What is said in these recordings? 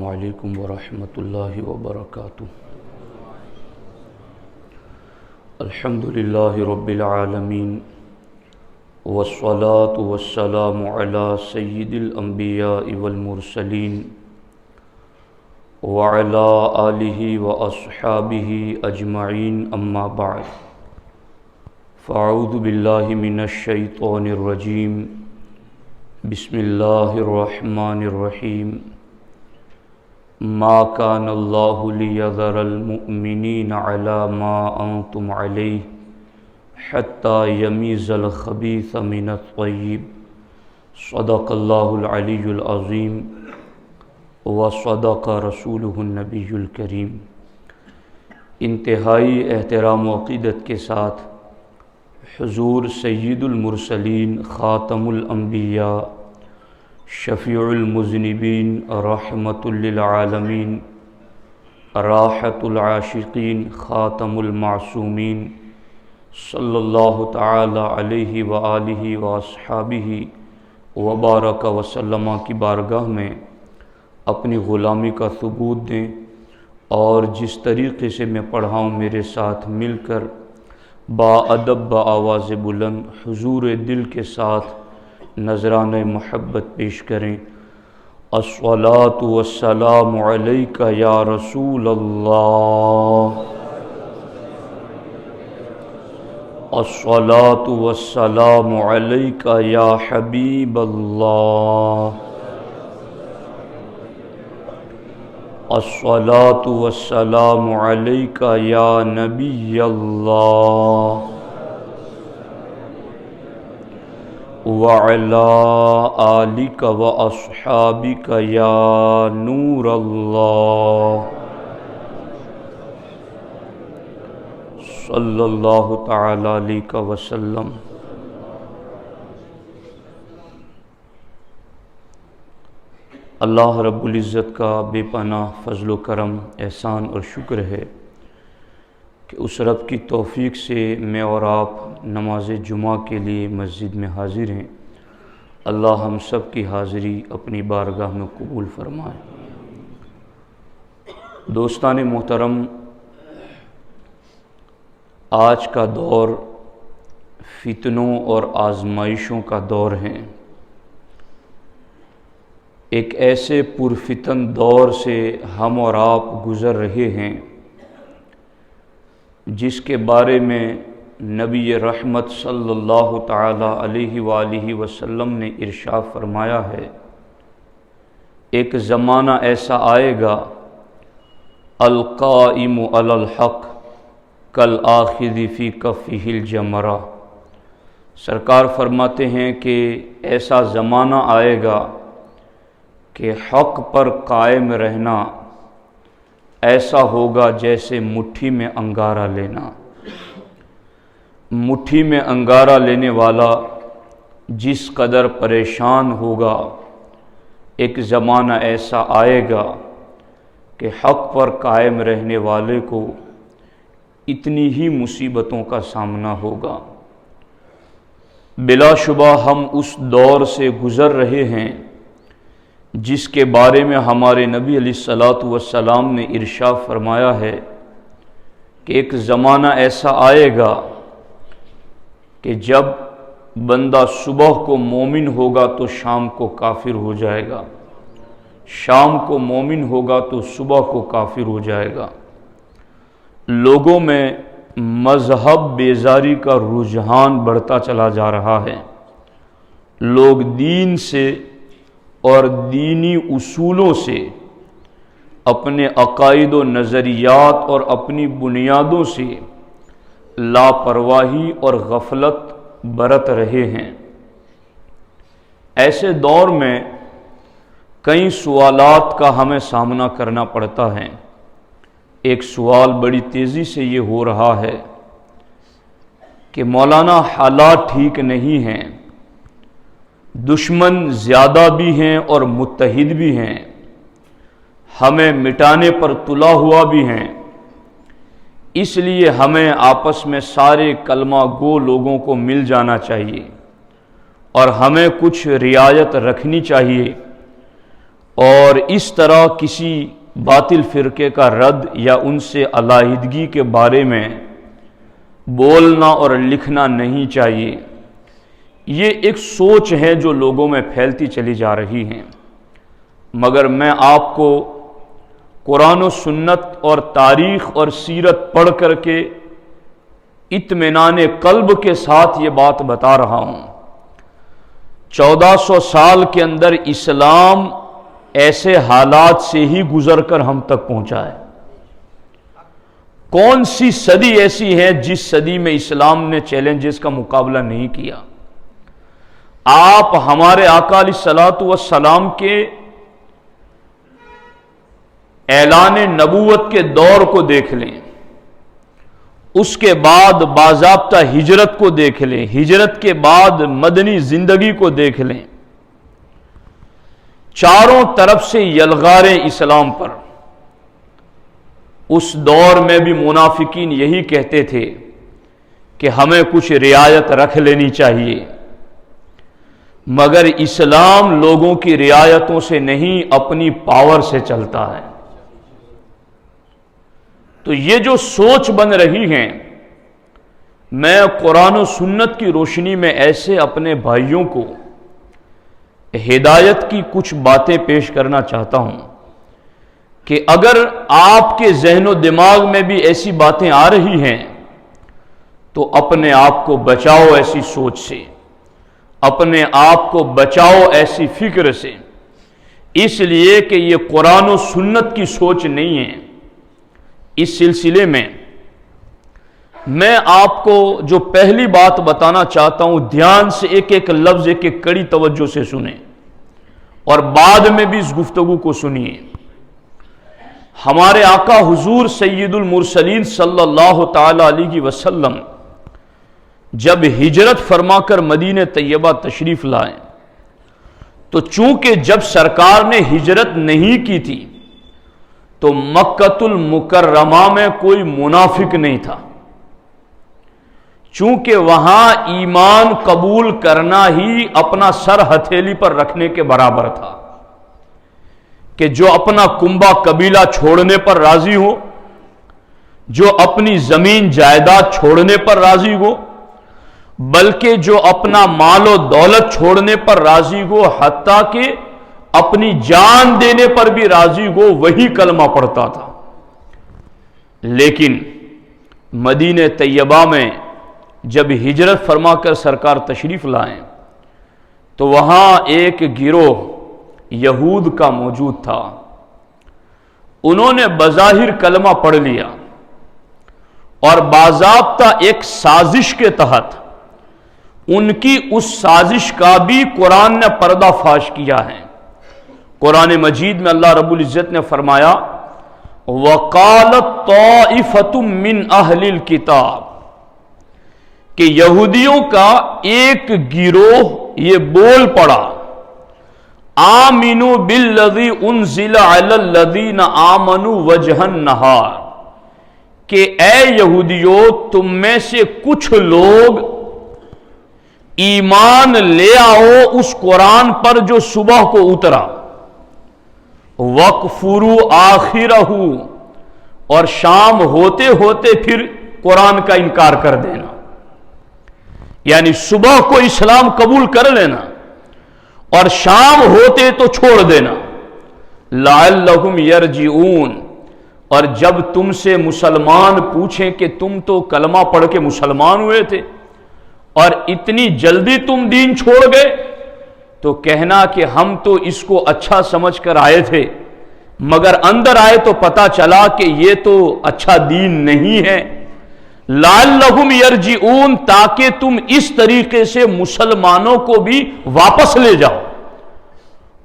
علیکم ورحمۃ اللہ وبرکاتہ۔ الحمد للہ رب العالمین والصلاة والسلام علی سید الانبیاء والمرسلین وعلی آلہ واصحابہ اجمعین، اما بعد فاعوذ باللہ من الشیطان الرجیم، بسم اللہ الرحمن الرحیم۔ ما كان الله ليذر المؤمنين على ما أنتم عليه حتى يميز الخبيث من الطيب، صدق الله العلي العظيم وصدق رسوله النبي الكريم۔ انتہائی احترام و عقیدت کے ساتھ حضور سید المرسلین، خاتم الانبیاء، شفیع المذنبین، رحمت للعالمین، راحت العاشقین، خاتم المعصومین، صلی اللہ تعالی علیہ وآلہ واصحابہ وبارک وسلم کی بارگاہ میں اپنی غلامی کا ثبوت دیں، اور جس طریقے سے میں پڑھا ہوں میرے ساتھ مل کر با ادب با آواز بلند حضور دل کے ساتھ نذرانہ محبت پیش کریں۔ الصلاۃ والسلام علیک یا رسول اللہ، الصلاۃ والسلام علیک یا حبیب اللہ، الصلاۃ والسلام علیک یا نبی اللہ، وعلی آلک واصحابک یا نور اللہ، صلی اللہ تعالی علیہ وسلم۔ اللہ رب العزت کا بے پناہ فضل و کرم، احسان اور شکر ہے کہ اس رب کی توفیق سے میں اور آپ نماز جمعہ کے لیے مسجد میں حاضر ہیں۔ اللہ ہم سب کی حاضری اپنی بارگاہ میں قبول فرمائے۔ دوستان محترم، آج کا دور فتنوں اور آزمائشوں کا دور ہے۔ ایک ایسے پرفتن دور سے ہم اور آپ گزر رہے ہیں جس کے بارے میں نبی رحمت صلی اللہ تعالی علیہ وآلہ وسلم نے ارشاد فرمایا ہے، ایک زمانہ ایسا آئے گا، القائم علی الحق کالآخذ فی کفہ الجمرہ۔ سرکار فرماتے ہیں کہ ایسا زمانہ آئے گا کہ حق پر قائم رہنا ایسا ہوگا جیسے مٹھی میں انگارہ لینا۔ مٹھی میں انگارہ لینے والا جس قدر پریشان ہوگا، ایک زمانہ ایسا آئے گا کہ حق پر قائم رہنے والے کو اتنی ہی مصیبتوں کا سامنا ہوگا۔ بلا شبہ ہم اس دور سے گزر رہے ہیں جس کے بارے میں ہمارے نبی علیہ الصلوۃ والسلام نے ارشاد فرمایا ہے کہ ایک زمانہ ایسا آئے گا کہ جب بندہ صبح کو مومن ہوگا تو شام کو کافر ہو جائے گا، شام کو مومن ہوگا تو صبح کو کافر ہو جائے گا۔ لوگوں میں مذہب بیزاری کا رجحان بڑھتا چلا جا رہا ہے۔ لوگ دین سے اور دینی اصولوں سے، اپنے عقائد و نظریات اور اپنی بنیادوں سے لاپرواہی اور غفلت برت رہے ہیں۔ ایسے دور میں کئی سوالات کا ہمیں سامنا کرنا پڑتا ہے۔ ایک سوال بڑی تیزی سے یہ ہو رہا ہے کہ مولانا حالات ٹھیک نہیں ہیں، دشمن زیادہ بھی ہیں اور متحد بھی ہیں، ہمیں مٹانے پر تلا ہوا بھی ہیں، اس لیے ہمیں آپس میں سارے کلمہ گو لوگوں کو مل جانا چاہیے اور ہمیں کچھ رعایت رکھنی چاہیے اور اس طرح کسی باطل فرقے کا رد یا ان سے علیحدگی کے بارے میں بولنا اور لکھنا نہیں چاہیے۔ یہ ایک سوچ ہے جو لوگوں میں پھیلتی چلی جا رہی ہے، مگر میں آپ کو قرآن و سنت اور تاریخ اور سیرت پڑھ کر کے اطمینان قلب کے ساتھ یہ بات بتا رہا ہوں۔ 1400 سال کے اندر اسلام ایسے حالات سے ہی گزر کر ہم تک پہنچا ہے۔ کون سی صدی ایسی ہے جس صدی میں اسلام نے چیلنجز کا مقابلہ نہیں کیا؟ آپ ہمارے آقا علیہ الصلوۃ والسلام کے اعلان نبوت کے دور کو دیکھ لیں، اس کے بعد باضابطہ ہجرت کو دیکھ لیں، ہجرت کے بعد مدنی زندگی کو دیکھ لیں، چاروں طرف سے یلغاریں اسلام پر۔ اس دور میں بھی منافقین یہی کہتے تھے کہ ہمیں کچھ رعایت رکھ لینی چاہیے، مگر اسلام لوگوں کی رعایتوں سے نہیں، اپنی پاور سے چلتا ہے۔ تو یہ جو سوچ بن رہی ہے، میں قرآن و سنت کی روشنی میں ایسے اپنے بھائیوں کو ہدایت کی کچھ باتیں پیش کرنا چاہتا ہوں کہ اگر آپ کے ذہن و دماغ میں بھی ایسی باتیں آ رہی ہیں تو اپنے آپ کو بچاؤ ایسی سوچ سے، اپنے آپ کو بچاؤ ایسی فکر سے، اس لیے کہ یہ قرآن و سنت کی سوچ نہیں ہے۔ اس سلسلے میں میں آپ کو جو پہلی بات بتانا چاہتا ہوں، دھیان سے ایک ایک لفظ ایک ایک کڑی توجہ سے سنیں اور بعد میں بھی اس گفتگو کو سنیے۔ ہمارے آقا حضور سید المرسلین صلی اللہ تعالی علیہ وسلم جب ہجرت فرما کر مدینہ طیبہ تشریف لائے تو چونکہ جب سرکار نے ہجرت نہیں کی تھی تو مکۃ المکرمہ میں کوئی منافق نہیں تھا، چونکہ وہاں ایمان قبول کرنا ہی اپنا سر ہتھیلی پر رکھنے کے برابر تھا، کہ جو اپنا کنبہ قبیلہ چھوڑنے پر راضی ہو، جو اپنی زمین جائیداد چھوڑنے پر راضی ہو، بلکہ جو اپنا مال و دولت چھوڑنے پر راضی ہو، حتیٰ کہ اپنی جان دینے پر بھی راضی ہو، وہی کلمہ پڑھتا تھا۔ لیکن مدینہ طیبہ میں جب ہجرت فرما کر سرکار تشریف لائیں تو وہاں ایک گروہ یہود کا موجود تھا۔ انہوں نے بظاہر کلمہ پڑھ لیا اور باضابطہ ایک سازش کے تحت ان کی اس سازش کا بھی قرآن نے پردہ فاش کیا ہے۔ قرآن مجید میں اللہ رب العزت نے فرمایا وَقَالَتْ طَائِفَةٌ مِّنْ أَهْلِ الْكِتَابِ، کہ یہودیوں کا ایک گروہ یہ بول پڑا آمنوا بالذی انزل علی الذین آمنوا وجہ النہار، کہ اے یہودیوں تم میں سے کچھ لوگ ایمان لے آؤ اس قرآن پر جو صبح کو اترا، وَاکْفُرُوا آخِرَهُ، اور شام ہوتے ہوتے پھر قرآن کا انکار کر دینا، یعنی صبح کو اسلام قبول کر لینا اور شام ہوتے تو چھوڑ دینا۔ لَعَلَّهُمْ يَرْجِعُونَ، اور جب تم سے مسلمان پوچھیں کہ تم تو کلمہ پڑھ کے مسلمان ہوئے تھے اور اتنی جلدی تم دین چھوڑ گئے، تو کہنا کہ ہم تو اس کو اچھا سمجھ کر آئے تھے، مگر اندر آئے تو پتا چلا کہ یہ تو اچھا دین نہیں ہے۔ لعلہم یرجعون، تاکہ تم اس طریقے سے مسلمانوں کو بھی واپس لے جاؤ،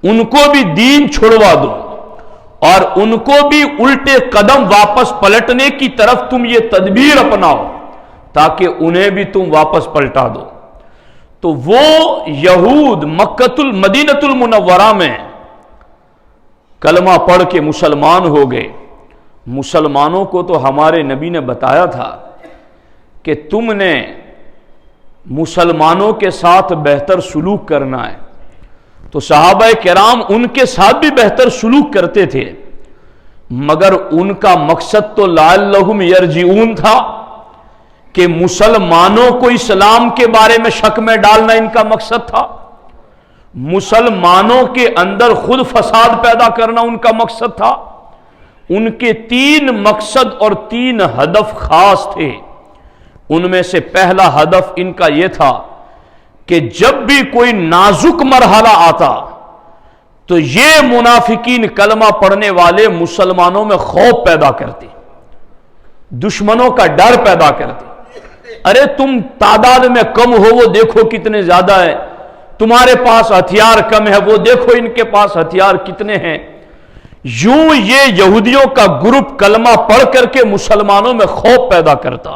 ان کو بھی دین چھڑوا دو اور ان کو بھی الٹے قدم واپس پلٹنے کی طرف تم یہ تدبیر اپناؤ تاکہ انہیں بھی تم واپس پلٹا دو۔ تو وہ یہود مدینۃ المنورہ میں کلمہ پڑھ کے مسلمان ہو گئے۔ مسلمانوں کو تو ہمارے نبی نے بتایا تھا کہ تم نے مسلمانوں کے ساتھ بہتر سلوک کرنا ہے، تو صحابہ کرام ان کے ساتھ بھی بہتر سلوک کرتے تھے، مگر ان کا مقصد تو لعلہم یرجعون تھا کہ مسلمانوں کو اسلام کے بارے میں شک میں ڈالنا ان کا مقصد تھا، مسلمانوں کے اندر خود فساد پیدا کرنا ان کا مقصد تھا۔ ان کے 3 مقصد اور 3 ہدف خاص تھے۔ ان میں سے پہلا ہدف ان کا یہ تھا کہ جب بھی کوئی نازک مرحلہ آتا تو یہ منافقین کلمہ پڑھنے والے مسلمانوں میں خوف پیدا کرتے، دشمنوں کا ڈر پیدا کرتے۔ ارے تم تعداد میں کم ہو، وہ دیکھو کتنے زیادہ ہے، تمہارے پاس ہتھیار کم ہے، وہ دیکھو ان کے پاس ہتھیار کتنے ہیں۔ یوں یہ یہودیوں کا گروپ کلمہ پڑھ کر کے مسلمانوں میں خوف پیدا کرتا،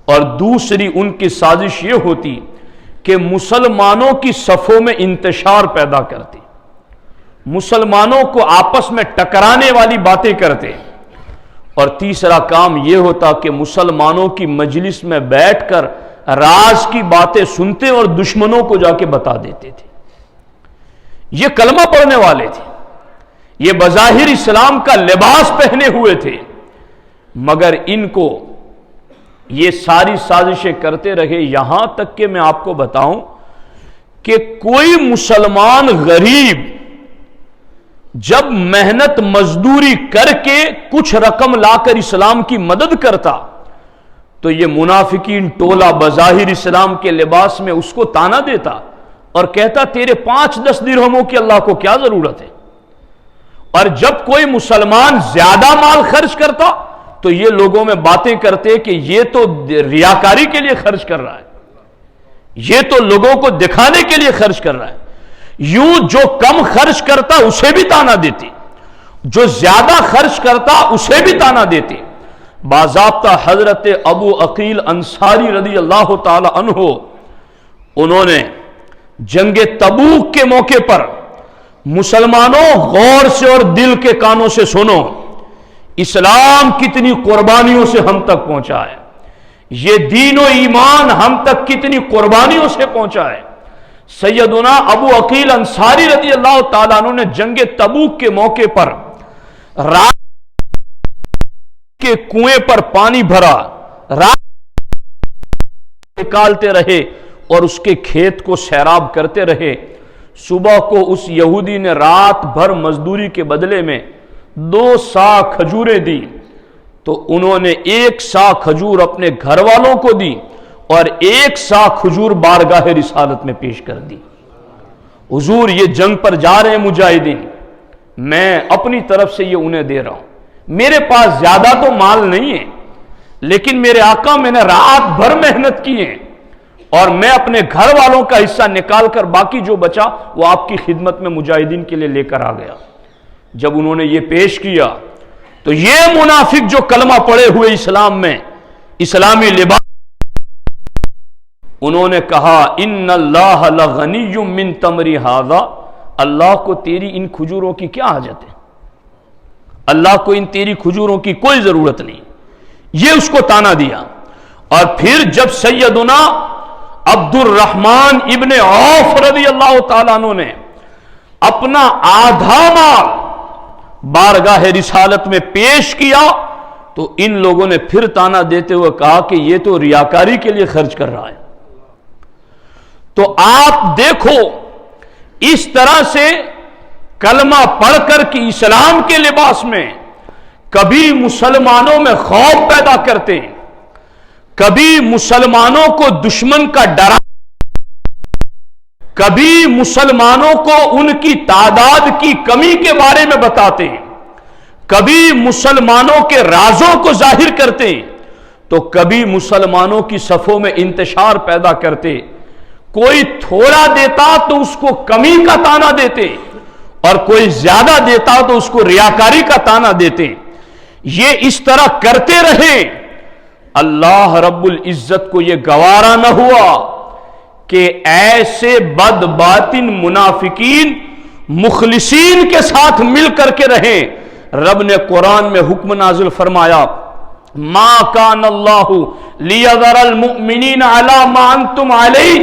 اور دوسری ان کی سازش یہ ہوتی کہ مسلمانوں کی صفوں میں انتشار پیدا کرتے، مسلمانوں کو آپس میں ٹکرانے والی باتیں کرتے، اور تیسرا کام یہ ہوتا کہ مسلمانوں کی مجلس میں بیٹھ کر راز کی باتیں سنتے اور دشمنوں کو جا کے بتا دیتے تھے۔ یہ کلمہ پڑھنے والے تھے، یہ بظاہر اسلام کا لباس پہنے ہوئے تھے، مگر ان کو یہ ساری سازشیں کرتے رہے، یہاں تک کہ میں آپ کو بتاؤں کہ کوئی مسلمان غریب جب محنت مزدوری کر کے کچھ رقم لا کر اسلام کی مدد کرتا تو یہ منافقین ٹولہ بظاہر اسلام کے لباس میں اس کو تانا دیتا اور کہتا تیرے 5-10 درہموں کی اللہ کو کیا ضرورت ہے۔ اور جب کوئی مسلمان زیادہ مال خرچ کرتا تو یہ لوگوں میں باتیں کرتے کہ یہ تو ریاکاری کے لیے خرچ کر رہا ہے، یہ تو لوگوں کو دکھانے کے لیے خرچ کر رہا ہے۔ یوں جو کم خرچ کرتا اسے بھی تانا دیتے، جو زیادہ خرچ کرتا اسے بھی تانا دیتے۔ باضابطہ حضرت ابو عقیل انصاری رضی اللہ تعالی عنہ، انہوں نے جنگ تبوک کے موقع پر مسلمانوں غور سے اور دل کے کانوں سے سنو، اسلام کتنی قربانیوں سے ہم تک پہنچا ہے، یہ دین و ایمان ہم تک کتنی قربانیوں سے پہنچا ہے۔ سیدنا ابو عقیل انصاری رضی اللہ تعالیٰ عنہ نے جنگ تبوک کے موقع پر رات کے کنویں پر پانی بھرا، رات نکالتے رہے اور اس کے کھیت کو سیراب کرتے رہے۔ صبح کو اس یہودی نے رات بھر مزدوری کے بدلے میں 2 سا کھجوریں دی، تو انہوں نے 1 سا کھجور اپنے گھر والوں کو دی اور 1 سا کھجور بارگاہ رسالت میں پیش کر دی۔ حضور یہ جنگ پر جا رہے ہیں مجاہدین، میں اپنی طرف سے یہ انہیں دے رہا ہوں، میرے پاس زیادہ تو مال نہیں ہے، لیکن میرے آقا میں نے رات بھر محنت کی ہے اور میں اپنے گھر والوں کا حصہ نکال کر باقی جو بچا وہ آپ کی خدمت میں مجاہدین کے لیے لے کر آ گیا۔ جب انہوں نے یہ پیش کیا تو یہ منافق جو کلمہ پڑے ہوئے اسلام میں اسلامی لباس، انہوں نے کہا ان اللہ لغنی من تمری ھذا، اللہ کو تیری ان کھجوروں کی کیا حاجت ہے، اللہ کو ان تیری کھجوروں کی کوئی ضرورت نہیں، یہ اس کو تانا دیا۔ اور پھر جب سیدنا عبد الرحمن ابن عوف رضی اللہ تعالیٰ عنہ نے اپنا آدھا مال بارگاہ رسالت میں پیش کیا تو ان لوگوں نے پھر تانا دیتے ہوئے کہا کہ یہ تو ریاکاری کے لیے خرچ کر رہا ہے۔ تو آپ دیکھو اس طرح سے کلمہ پڑھ کر کہ اسلام کے لباس میں کبھی مسلمانوں میں خوف پیدا کرتے، کبھی مسلمانوں کو دشمن کا ڈرا، کبھی مسلمانوں کو ان کی تعداد کی کمی کے بارے میں بتاتے، کبھی مسلمانوں کے رازوں کو ظاہر کرتے، تو کبھی مسلمانوں کی صفوں میں انتشار پیدا کرتے۔ کوئی تھوڑا دیتا تو اس کو کمی کا تانا دیتے، اور کوئی زیادہ دیتا تو اس کو ریاکاری کا تانا دیتے۔ یہ اس طرح کرتے رہے، اللہ رب العزت کو یہ گوارا نہ ہوا کہ ایسے بد باطن منافقین مخلصین کے ساتھ مل کر کے رہیں۔ رب نے قرآن میں حکم نازل فرمایا ما کان اللہ لیذر المؤمنین علی ما انتم علیہ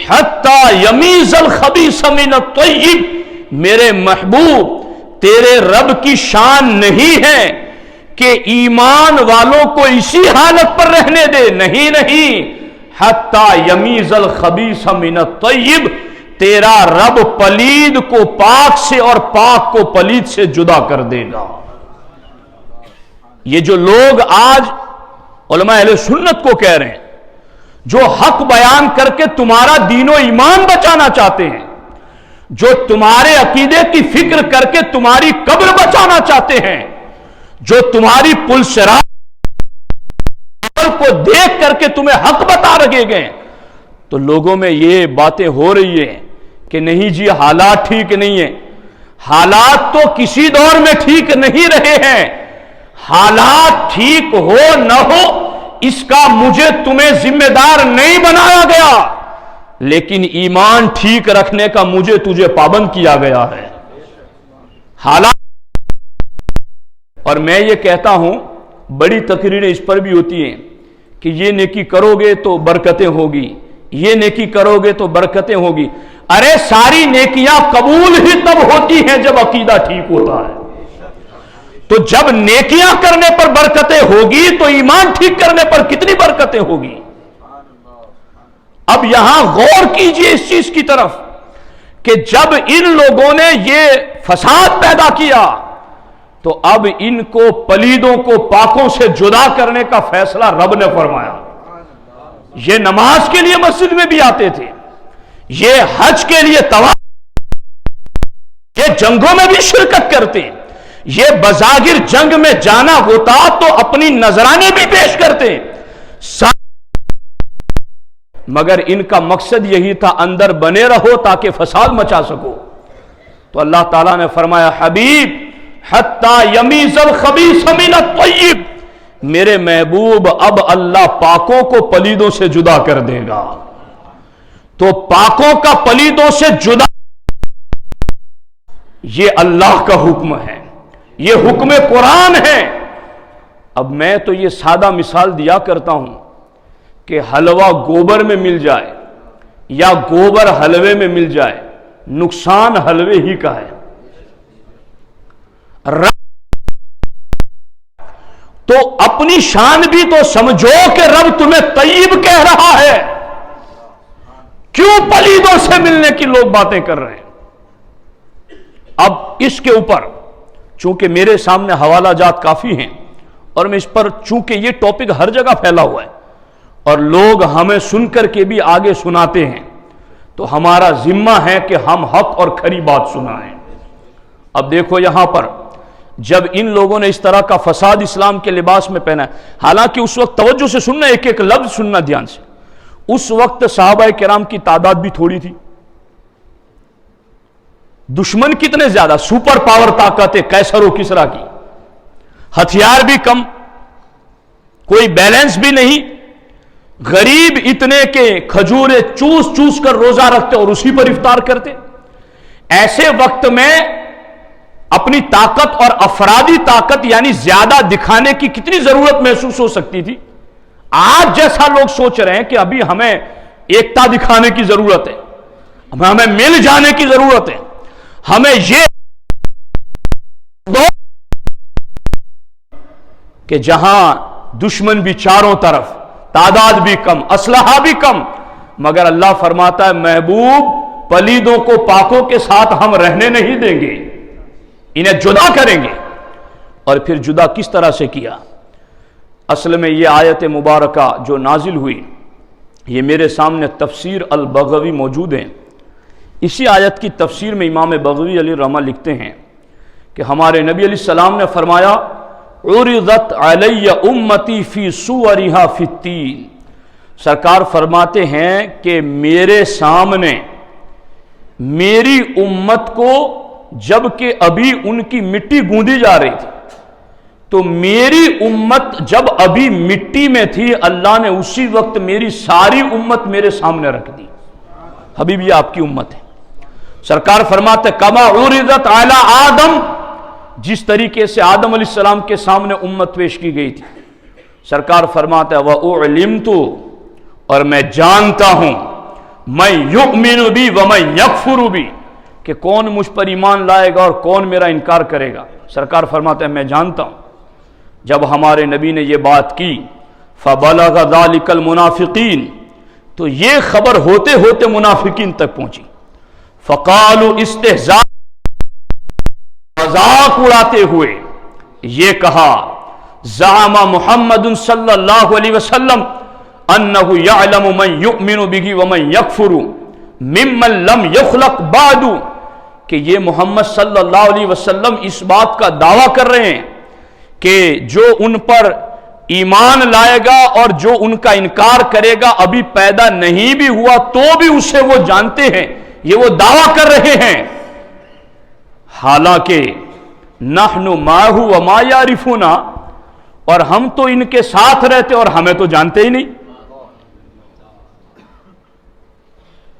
حتی یمیز الخبیث من الطیب، میرے محبوب تیرے رب کی شان نہیں ہے کہ ایمان والوں کو اسی حالت پر رہنے دے، نہیں، حتی یمیز الخبیث من الطیب، تیرا رب پلید کو پاک سے اور پاک کو پلید سے جدا کر دے گا۔ یہ جو لوگ آج علماء اہل سنت کو کہہ رہے ہیں، جو حق بیان کر کے تمہارا دین و ایمان بچانا چاہتے ہیں، جو تمہارے عقیدے کی فکر کر کے تمہاری قبر بچانا چاہتے ہیں، جو تمہاری پلسرات کو دیکھ کر کے تمہیں حق بتا رہے گئے، تو لوگوں میں یہ باتیں ہو رہی ہیں کہ نہیں جی حالات ٹھیک نہیں ہیں۔ حالات تو کسی دور میں ٹھیک نہیں رہے ہیں، حالات ٹھیک ہو نہ ہو اس کا مجھے تمہیں ذمہ دار نہیں بنایا گیا، لیکن ایمان ٹھیک رکھنے کا مجھے تجھے پابند کیا گیا ہے۔ حالات، اور میں یہ کہتا ہوں، بڑی تقریریں اس پر بھی ہوتی ہیں کہ یہ نیکی کرو گے تو برکتیں ہوگی، یہ نیکی کرو گے تو برکتیں ہوگی۔ ارے ساری نیکیاں قبول ہی تب ہوتی ہیں جب عقیدہ ٹھیک ہوتا ہے۔ تو جب نیکیاں کرنے پر برکتیں ہوگی تو ایمان ٹھیک کرنے پر کتنی برکتیں ہوگی۔ اب یہاں غور کیجئے اس چیز کی طرف کہ جب ان لوگوں نے یہ فساد پیدا کیا تو اب ان کو پلیدوں کو پاکوں سے جدا کرنے کا فیصلہ رب نے فرمایا۔ یہ نماز کے لیے مسجد میں بھی آتے تھے، یہ حج کے لیے طواف، یہ جنگوں میں بھی شرکت کرتے، یہ بظاہر جنگ میں جانا ہوتا تو اپنی نذرانے بھی پیش کرتے، مگر ان کا مقصد یہی تھا اندر بنے رہو تاکہ فساد مچا سکو۔ تو اللہ تعالیٰ نے فرمایا حبیب حتی یمیز الخبیث من الطیب، میرے محبوب اب اللہ پاکوں کو پلیدوں سے جدا کر دے گا۔ تو پاکوں کا پلیدوں سے جدا، یہ اللہ کا حکم ہے، یہ حکم قرآن ہے۔ اب میں تو یہ سادہ مثال دیا کرتا ہوں کہ حلوہ گوبر میں مل جائے یا گوبر حلوے میں مل جائے، نقصان حلوے ہی کا ہے۔ تو اپنی شان بھی تو سمجھو کہ رب تمہیں طیب کہہ رہا ہے، کیوں پلیدوں سے ملنے کی لوگ باتیں کر رہے ہیں۔ اب اس کے اوپر چونکہ میرے سامنے حوالہ جات کافی ہیں اور میں اس پر چونکہ یہ ٹاپک ہر جگہ پھیلا ہوا ہے اور لوگ ہمیں سن کر کے بھی آگے سناتے ہیں، تو ہمارا ذمہ ہے کہ ہم حق اور کھری بات سنائیں۔ اب دیکھو یہاں پر جب ان لوگوں نے اس طرح کا فساد اسلام کے لباس میں پہنا ہے، حالانکہ اس وقت توجہ سے سننا، ایک ایک لفظ سننا دھیان سے، اس وقت صحابہ کرام کی تعداد بھی تھوڑی تھی، دشمن کتنے زیادہ، سپر پاور طاقت ہے قیصر و کسریٰ کی، ہتھیار بھی کم، کوئی بیلنس بھی نہیں، غریب اتنے کہ کھجورے چوس چوس کر روزہ رکھتے اور اسی پر افطار کرتے۔ ایسے وقت میں اپنی طاقت اور افرادی طاقت یعنی زیادہ دکھانے کی کتنی ضرورت محسوس ہو سکتی تھی۔ آج جیسا لوگ سوچ رہے ہیں کہ ابھی ہمیں ایکتا دکھانے کی ضرورت ہے، ہمیں مل جانے کی ضرورت ہے، ہمیں یہ کہ جہاں دشمن بھی چاروں طرف، تعداد بھی کم، اسلحہ بھی کم، مگر اللہ فرماتا ہے محبوب پلیدوں کو پاکوں کے ساتھ ہم رہنے نہیں دیں گے، انہیں جدا کریں گے۔ اور پھر جدا کس طرح سے کیا؟ اصل میں یہ آیت مبارکہ جو نازل ہوئی، یہ میرے سامنے تفسیر البغوی موجود ہے۔ اسی آیت کی تفسیر میں امام بغوی علیہ الرحمہ لکھتے ہیں کہ ہمارے نبی علیہ السلام نے فرمایا عرضت علی امتی فی صورہا فی التین، سرکار فرماتے ہیں کہ میرے سامنے میری امت کو جبکہ ابھی ان کی مٹی گوندی جا رہی تھی، تو میری امت جب ابھی مٹی میں تھی اللہ نے اسی وقت میری ساری امت میرے سامنے رکھ دی۔ حبیب یہ آپ کی امت ہے۔ سرکار فرماتے کما عرضت علی آدم، جس طریقے سے آدم علیہ السلام کے سامنے امت پیش کی گئی تھی، سرکار فرماتے وَأُعْلِمْتُ، اور میں جانتا ہوں، میں یؤمن بی ومن یکفر بی، کہ کون مجھ پر ایمان لائے گا اور کون میرا انکار کرے گا۔ سرکار فرماتے ہیں میں جانتا ہوں۔ جب ہمارے نبی نے یہ بات کی فبلغ ذلک المنافقین، تو یہ خبر ہوتے ہوتے منافقین تک پہنچی۔ فقالوا استہزاء، مذاق اڑاتے ہوئے یہ کہا، زعم محمد صلی اللہ علیہ وسلم انہ یعلم من یؤمن بہ ومن یکفر ممن لم یخلق بعد، کہ یہ محمد صلی اللہ علیہ وسلم اس بات کا دعویٰ کر رہے ہیں کہ جو ان پر ایمان لائے گا اور جو ان کا انکار کرے گا ابھی پیدا نہیں بھی ہوا تو بھی اسے وہ جانتے ہیں، یہ وہ دعویٰ کر رہے ہیں، حالانکہ نحن معہ وما یعرفونا، اور ہم تو ان کے ساتھ رہتے اور ہمیں تو جانتے ہی نہیں۔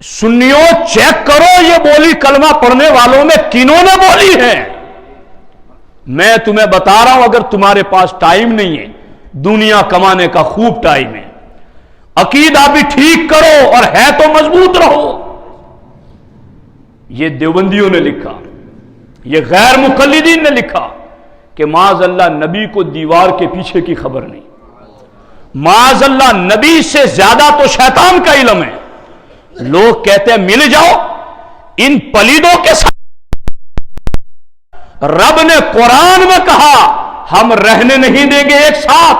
سنیوں چیک کرو یہ بولی کلمہ پڑھنے والوں میں کنہوں نے بولی ہے۔ میں تمہیں بتا رہا ہوں، اگر تمہارے پاس ٹائم نہیں ہے، دنیا کمانے کا خوب ٹائم ہے، عقیدہ بھی ٹھیک کرو اور ہے تو مضبوط رہو۔ یہ دیوبندیوں نے لکھا، یہ غیر مقلدین نے لکھا کہ معاذ اللہ نبی کو دیوار کے پیچھے کی خبر نہیں، معاذ اللہ نبی سے زیادہ تو شیطان کا علم ہے۔ لوگ کہتے ہیں مل جاؤ ان پلیدوں کے ساتھ، رب نے قرآن میں کہا ہم رہنے نہیں دیں گے ایک ساتھ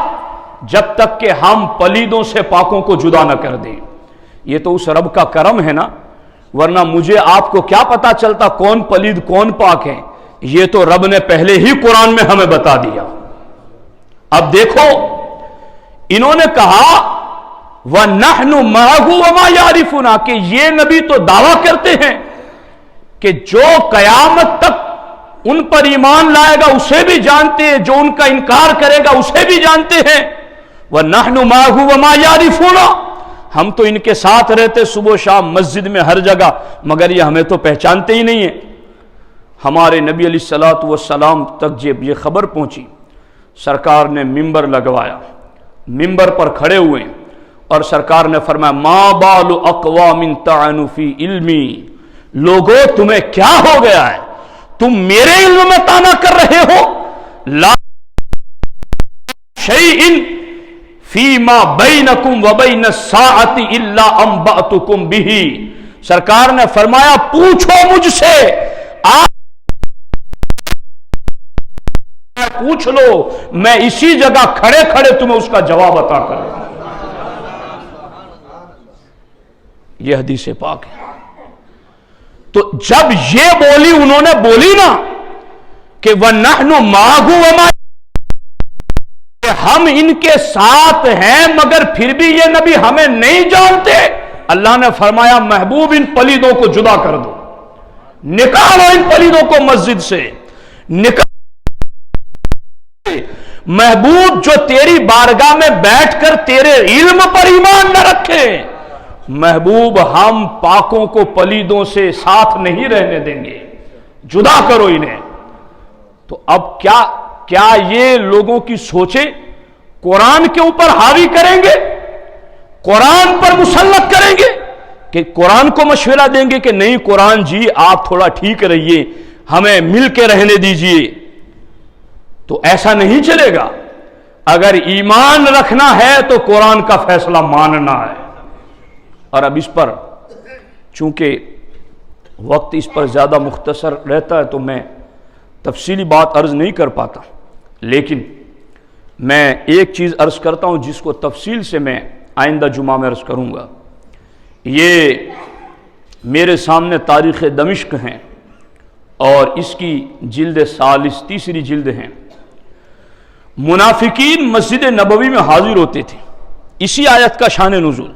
جب تک کہ ہم پلیدوں سے پاکوں کو جدا نہ کر دیں۔ یہ تو اس رب کا کرم ہے نا، ورنہ مجھے آپ کو کیا پتا چلتا کون پلید کون پاک ہے؟ یہ تو رب نے پہلے ہی قرآن میں ہمیں بتا دیا۔ اب دیکھو انہوں نے کہا وَنَحْنُ مَعَهُ وَمَا يَعْرِفُنَا، کہ یہ نبی تو دعویٰ کرتے ہیں کہ جو قیامت تک ان پر ایمان لائے گا اسے بھی جانتے ہیں، جو ان کا انکار کرے گا اسے بھی جانتے ہیں۔ وَنَحْنُ مَعَهُ وَمَا يَعْرِفُنَا، ہم تو ان کے ساتھ رہتے صبح شام مسجد میں ہر جگہ، مگر یہ ہمیں تو پہچانتے ہی نہیں ہیں۔ ہمارے نبی علیہ الصلوۃ والسلام تک جب یہ خبر پہنچی، سرکار نے ممبر لگوایا، ممبر پر کھڑے ہوئے اور سرکار نے فرمایا ما بال اقوام طعنوا فی علمی، لوگوں تمہیں کیا ہو گیا ہے، تم میرے علم میں طعنا کر رہے ہو؟ لا شیء فیما بینکم وبین الساعۃ الا انبأتکم بہ، سرکار نے فرمایا پوچھو مجھ سے، آپ پوچھ لو، میں اسی جگہ کھڑے کھڑے تمہیں اس کا جواب عطا کروں۔ یہ حدیث پاک ہے۔ تو جب یہ بولی انہوں نے بولی نا کہ وَنَحْنُ مَعَهُ وَمَا، کہ ہم ان کے ساتھ ہیں مگر پھر بھی یہ نبی ہمیں نہیں جانتے، اللہ نے فرمایا محبوب ان پلیدوں کو جدا کر دو، نکالو ان پلیدوں کو مسجد سے، نکالو۔ محبوب جو تیری بارگاہ میں بیٹھ کر تیرے علم پر ایمان نہ رکھے، محبوب ہم پاکوں کو پلیدوں سے ساتھ نہیں رہنے دیں گے، جدا کرو انہیں۔ تو اب کیا یہ لوگوں کی سوچیں قرآن کے اوپر حاوی کریں گے، قرآن پر مسلط کریں گے، کہ قرآن کو مشورہ دیں گے کہ نہیں قرآن جی آپ تھوڑا ٹھیک رہیے، ہمیں مل کے رہنے دیجئے؟ تو ایسا نہیں چلے گا۔ اگر ایمان رکھنا ہے تو قرآن کا فیصلہ ماننا ہے۔ اور اب اس پر چونکہ وقت اس پر زیادہ مختصر رہتا ہے تو میں تفصیلی بات عرض نہیں کر پاتا، لیکن میں ایک چیز عرض کرتا ہوں جس کو تفصیل سے میں آئندہ جمعہ میں عرض کروں گا۔ یہ میرے سامنے تاریخ دمشق ہیں اور اس کی جلد ثالث تیسری جلد ہیں۔ منافقین مسجد نبوی میں حاضر ہوتے تھے، اسی آیت کا شان نزول،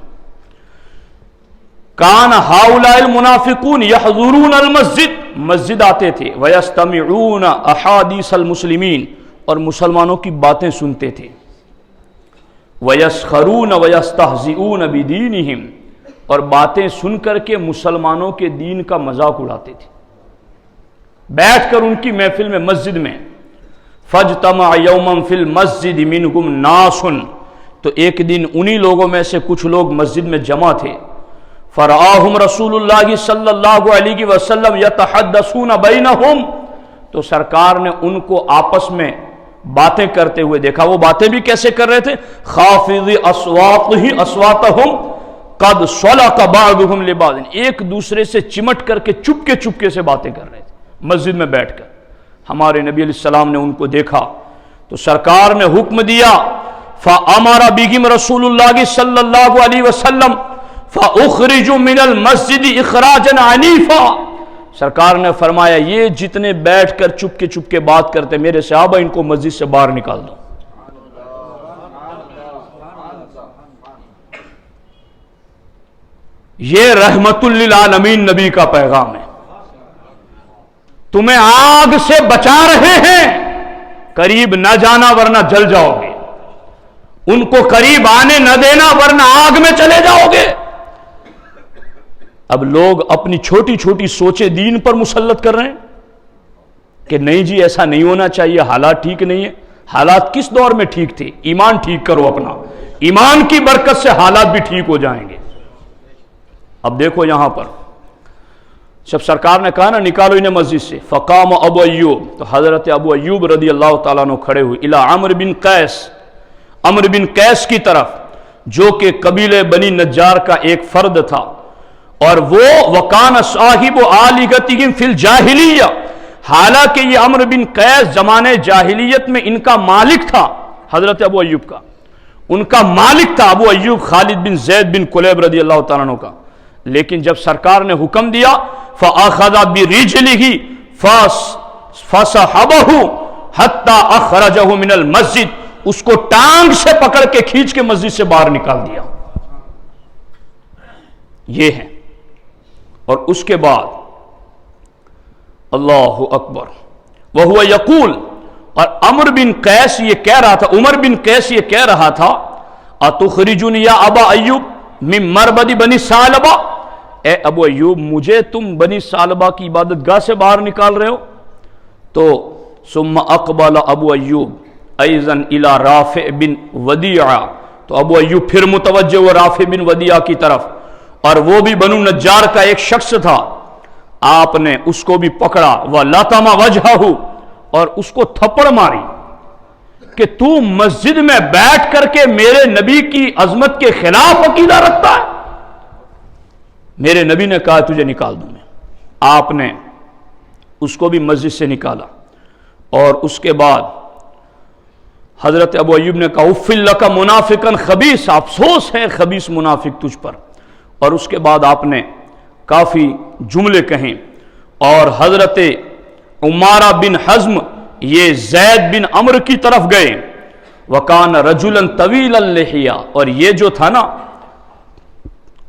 کان ہؤلاء المنافقون یحضرون المسجد، مسجد آتے تھے، ویستمعون احادیث المسلمین، اور مسلمانوں کی باتیں سنتے تھے، ویسخرون ویستہزئون بدینہم، اور باتیں سن کر کے مسلمانوں کے دین کا مذاق اڑاتے تھے، بیٹھ کر ان کی محفل میں مسجد میں۔ فاجتمع یوما فی المسجد منہم ناس، تو ایک دن انہی لوگوں میں سے کچھ لوگ مسجد میں جمع تھے، فرآہم رسول اللہ صلی اللہ علیہ وسلم یتحدثون بینہم، تو سرکار نے ان کو آپس میں باتیں کرتے ہوئے دیکھا۔ وہ باتیں بھی کیسے کر رہے تھے؟ خافض اصواتہم قد صلق بعضهم لبعض، ایک دوسرے سے چمٹ کر کے چپکے سے باتیں کر رہے تھے مسجد میں بیٹھ کر۔ ہمارے نبی علیہ السلام نے ان کو دیکھا تو سرکار نے حکم دیا، فَأَمَرَ بِهِمْ رسول اللہ صلی اللہ علیہ وسلم فَأُخْرِجُوا مِنَ الْمَسْجِدِ إِخْرَاجًا عَنِيفًا، سرکار نے فرمایا یہ جتنے بیٹھ کر چپکے بات کرتے میرے صحابہ، ان کو مسجد سے باہر نکال دو۔ یہ رحمت للعالمین نبی کا پیغام ہے۔ تمہیں آگ سے بچا رہے ہیں، قریب نہ جانا ورنہ جل جاؤ گے، ان کو قریب آنے نہ دینا ورنہ آگ میں چلے جاؤ گے۔ اب لوگ اپنی چھوٹی چھوٹی سوچیں دین پر مسلط کر رہے ہیں کہ نہیں جی ایسا نہیں ہونا چاہیے، حالات ٹھیک نہیں ہے۔ حالات کس دور میں ٹھیک تھے؟ ایمان ٹھیک کرو اپنا، ایمان کی برکت سے حالات بھی ٹھیک ہو جائیں گے۔ اب دیکھو یہاں پر جب سرکار نے کہا نا نکالو انہیں مسجد سے، فقام ابو ایوب، تو حضرت ابو ایوب رضی اللہ تعالیٰ عنہ کھڑے ہوئے، الی عمرو بن قیس، عمرو بن قیس کی طرف، جو کہ قبیلے بنی نجار کا ایک فرد تھا، اور وہ وکان صاحب آلگتہم فی الجاہلیہ، حالانکہ یہ عمرو بن قیس زمانے جاہلیت میں ان کا مالک تھا، حضرت ابو ایوب کا ان کا مالک تھا ابو ایوب خالد بن زید بن کلیب رضی اللہ تعالیٰ عنہ کا۔ لیکن جب سرکار نے حکم دیا فَأَخَذَ بِرِجْلِهِ فَصَحَبَهُ حَتَّى أَخْرَجَهُ مِنَ الْمَسْجِدِ، اس کو ٹانگ سے پکڑ کے کھینچ کے مسجد سے باہر نکال دیا۔ یہ ہے، اور اس کے بعد اللہ اکبر، وَهُوَ يَقُول، اور عمرو بن قیس یہ کہہ رہا تھا، عمر بن قیس یہ کہہ رہا تھا، أَتُخْرِجُنِ يَا أَبَا أَيُّوبَ مِن مَرْبَدِ بنی ثعلبہ، اے ابو ایوب مجھے تم بنی ثعلبہ کی عبادت گاہ سے باہر نکال رہے ہو؟ تو ثم اقبل ابو ایوب ایضاً الی رافع بن ودیعہ، تو ابو ایوب پھر متوجہ ہوا رافع بن ودیعہ کی طرف، اور وہ بھی بنو نجار کا ایک شخص تھا۔ آپ نے اس کو بھی پکڑا، وَلَطَمَ وَجْهَهُ، اور اس کو تھپڑ ماری کہ تو مسجد میں بیٹھ کر کے میرے نبی کی عظمت کے خلاف عقیدہ رکھتا ہے، میرے نبی نے کہا تجھے نکال دوں میں۔ آپ نے اس کو بھی مسجد سے نکالا، اور اس کے بعد حضرت ابو ایوب نے کہا اُفٍّ لَكَ مُنَافِقًا خبیث، افسوس ہے خبیث منافق تجھ پر، اور اس کے بعد آپ نے کافی جملے کہیں، اور حضرت عمارہ بن حزم یہ زید بن عمرو کی طرف گئے، وَكَانَ رَجُلًا طَوِيلَ اللِّحِيَةِ، اور یہ جو تھا نا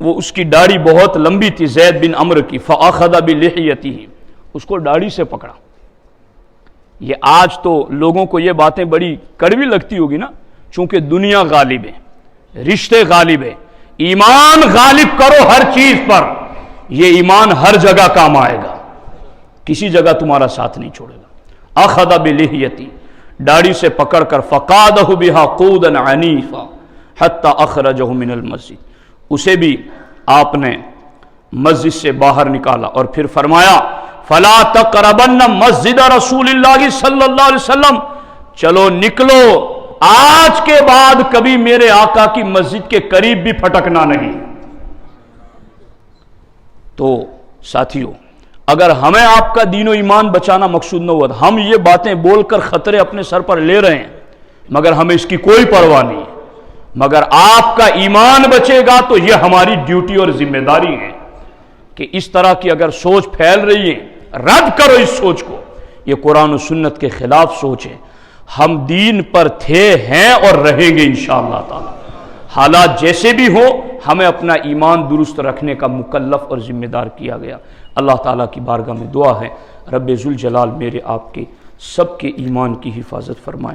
وہ اس کی داڑھی بہت لمبی تھی زید بن عمرو کی، فَأَخَذَ بِلِحِيَتِهِ، اس کو داڑھی سے پکڑا۔ یہ آج تو لوگوں کو یہ باتیں بڑی کڑوی لگتی ہوگی نا، چونکہ دنیا غالب ہے، رشتے غالب ہے، ایمان غالب کرو ہر چیز پر، یہ ایمان ہر جگہ کام آئے گا، کسی جگہ تمہارا ساتھ نہیں چھوڑے گا۔ أَخَذَ بِلِحِيَتِهِ، داڑھی سے پکڑ کر فَقَادَهُ بِهَا قُودًا عَنِيفًا حَتَّى أَخْرَجَهُ مِنَ الْمَسْجِدِ، اسے بھی آپ نے مسجد سے باہر نکالا، اور پھر فرمایا فَلَا تَقْرَبَنَّ مَسْجِدَ رَسُولِ اللَّهِ صلی اللہ علیہ وسلم، چلو نکلو، آج کے بعد کبھی میرے آقا کی مسجد کے قریب بھی پھٹکنا نہیں۔ تو ساتھیو، اگر ہمیں آپ کا دین و ایمان بچانا مقصود نہ ہوا، ہم یہ باتیں بول کر خطرے اپنے سر پر لے رہے ہیں، مگر ہمیں اس کی کوئی پرواہ نہیں ہے، مگر آپ کا ایمان بچے گا تو یہ ہماری ڈیوٹی اور ذمہ داری ہے کہ اس طرح کی اگر سوچ پھیل رہی ہے رد کرو اس سوچ کو، یہ قرآن و سنت کے خلاف سوچ ہے۔ ہم دین پر تھے، ہیں اور رہیں گے انشاءاللہ تعالی، حالات جیسے بھی ہوں ہمیں اپنا ایمان درست رکھنے کا مکلف اور ذمہ دار کیا گیا۔ اللہ تعالیٰ کی بارگاہ میں دعا ہے رب ذوالجلال میرے آپ کے سب کے ایمان کی حفاظت فرمائے۔